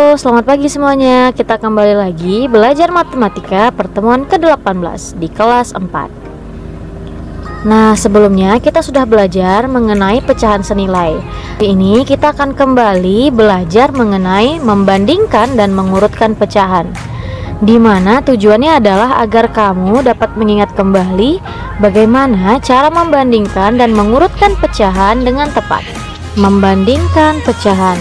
Halo, selamat pagi semuanya. Kita kembali lagi belajar matematika pertemuan ke-18 di kelas 4. Nah, sebelumnya kita sudah belajar mengenai pecahan senilai. Hari ini kita akan kembali belajar mengenai membandingkan dan mengurutkan pecahan, di mana tujuannya adalah agar kamu dapat mengingat kembali bagaimana cara membandingkan dan mengurutkan pecahan dengan tepat. Membandingkan pecahan.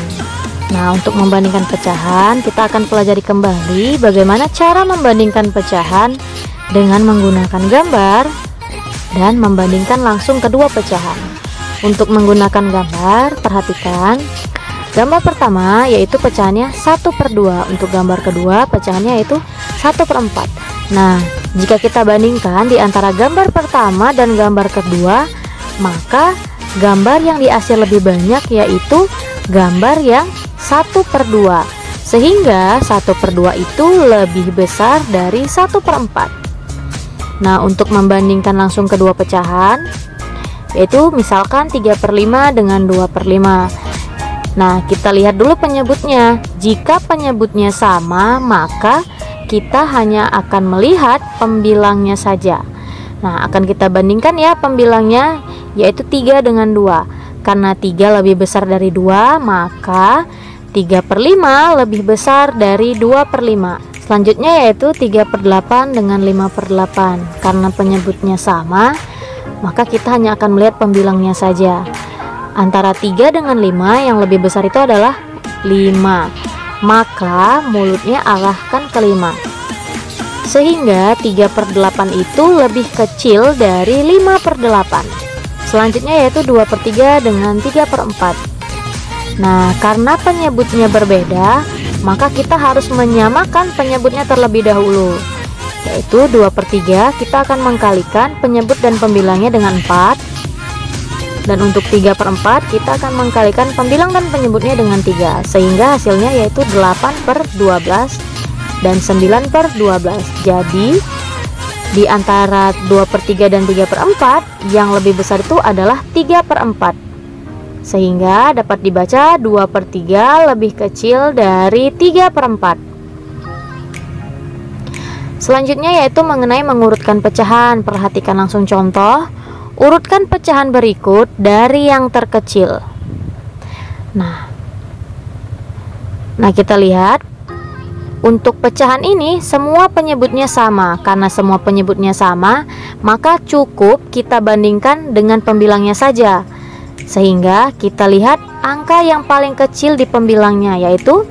Nah, untuk membandingkan pecahan, kita akan pelajari kembali bagaimana cara membandingkan pecahan dengan menggunakan gambar dan membandingkan langsung kedua pecahan. Untuk menggunakan gambar, perhatikan gambar pertama yaitu pecahannya 1/2. Untuk gambar kedua, pecahannya yaitu 1/4. Nah, jika kita bandingkan di antara gambar pertama dan gambar kedua, maka gambar yang dihasil lebih banyak yaitu gambar yang 1/2, sehingga 1/2 itu lebih besar dari 1/4. Nah, untuk membandingkan langsung kedua pecahan, yaitu misalkan 3/5 dengan 2/5. Nah, kita lihat dulu penyebutnya. Jika penyebutnya sama, maka kita hanya akan melihat pembilangnya saja. Nah, akan kita bandingkan ya pembilangnya, yaitu 3 dengan 2. Karena 3 lebih besar dari 2, maka 3/5 lebih besar dari 2/5. Selanjutnya yaitu 3/8 dengan 5/8. Karena penyebutnya sama, maka kita hanya akan melihat pembilangnya saja. Antara 3 dengan 5 yang lebih besar itu adalah 5. Maka mulutnya arahkan ke 5. Sehingga 3/8 itu lebih kecil dari 5/8. Selanjutnya yaitu 2/3 dengan 3/4. Nah, karena penyebutnya berbeda, maka kita harus menyamakan penyebutnya terlebih dahulu. Yaitu 2/3 kita akan mengkalikan penyebut dan pembilangnya dengan 4. Dan untuk 3/4 kita akan mengkalikan pembilang dan penyebutnya dengan 3. Sehingga hasilnya yaitu 8/12 dan 9/12. Jadi di antara 2/3 dan 3/4 yang lebih besar itu adalah 3/4. Sehingga dapat dibaca 2/3 lebih kecil dari 3/4. Selanjutnya yaitu mengenai mengurutkan pecahan. Perhatikan langsung contoh. Urutkan pecahan berikut dari yang terkecil. Nah, kita lihat. Untuk pecahan ini semua penyebutnya sama. Karena semua penyebutnya sama, maka cukup kita bandingkan dengan pembilangnya saja. Sehingga kita lihat angka yang paling kecil di pembilangnya yaitu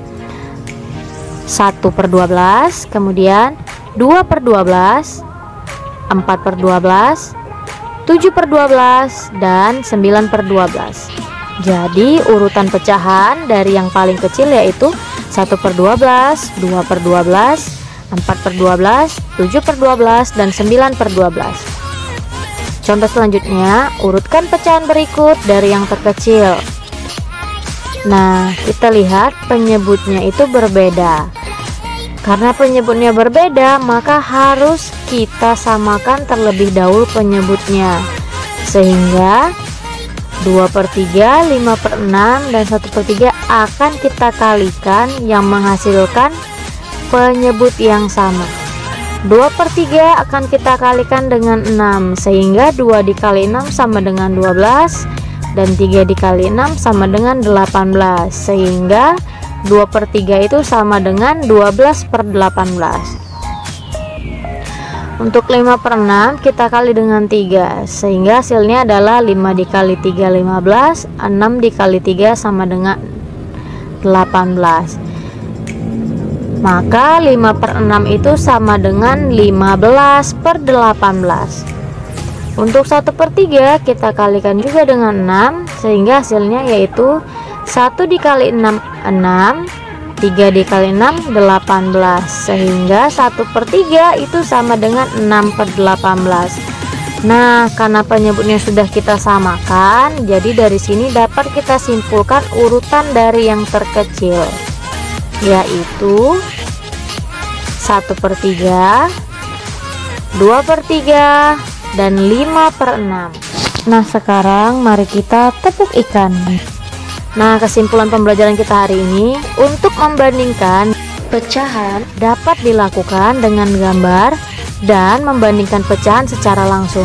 1/12, kemudian 2/12, 4/12, 7/12, dan 9/12. Jadi urutan pecahan dari yang paling kecil yaitu 1/12, 2/12, 4/12, 7/12, dan 9/12. Contoh selanjutnya, urutkan pecahan berikut dari yang terkecil. Nah, kita lihat penyebutnya itu berbeda. Karena penyebutnya berbeda, maka harus kita samakan terlebih dahulu penyebutnya. Sehingga 2/3, 5/6, dan 1/3 akan kita kalikan yang menghasilkan penyebut yang sama. 2/3 akan kita kalikan dengan 6, sehingga 2 dikali 6 sama dengan 12, dan 3 dikali 6 sama dengan 18, sehingga 2/3 itu sama dengan 12/18. Untuk 5/6 kita kali dengan 3, sehingga hasilnya adalah 5 dikali 3 15, 6 dikali 3 sama dengan 18. Maka 5/6 itu sama dengan 15/18. Untuk 1/3 kita kalikan juga dengan 6, sehingga hasilnya yaitu 1 dikali 6 6, 3 dikali 6 18, sehingga 1/3 itu sama dengan 6/18. Nah, karena penyebutnya sudah kita samakan, jadi dari sini dapat kita simpulkan urutan dari yang terkecil, yaitu 1/3, 2/3, dan 5/6. Nah, sekarang mari kita tepuk ikan. Nah, kesimpulan pembelajaran kita hari ini, untuk membandingkan pecahan dapat dilakukan dengan gambar dan membandingkan pecahan secara langsung.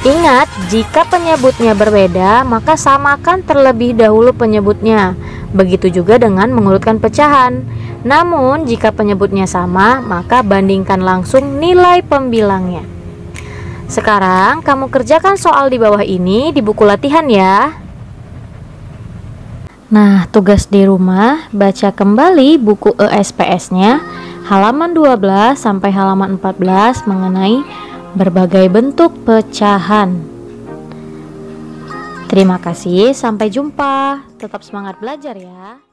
Ingat, jika penyebutnya berbeda, maka samakan terlebih dahulu penyebutnya. Begitu juga dengan mengurutkan pecahan. Namun, jika penyebutnya sama, maka bandingkan langsung nilai pembilangnya. Sekarang, kamu kerjakan soal di bawah ini di buku latihan ya. Nah, tugas di rumah, baca kembali buku ESPS-nya halaman 12 sampai halaman 14 mengenai berbagai bentuk pecahan. Terima kasih, sampai jumpa. Tetap semangat belajar ya.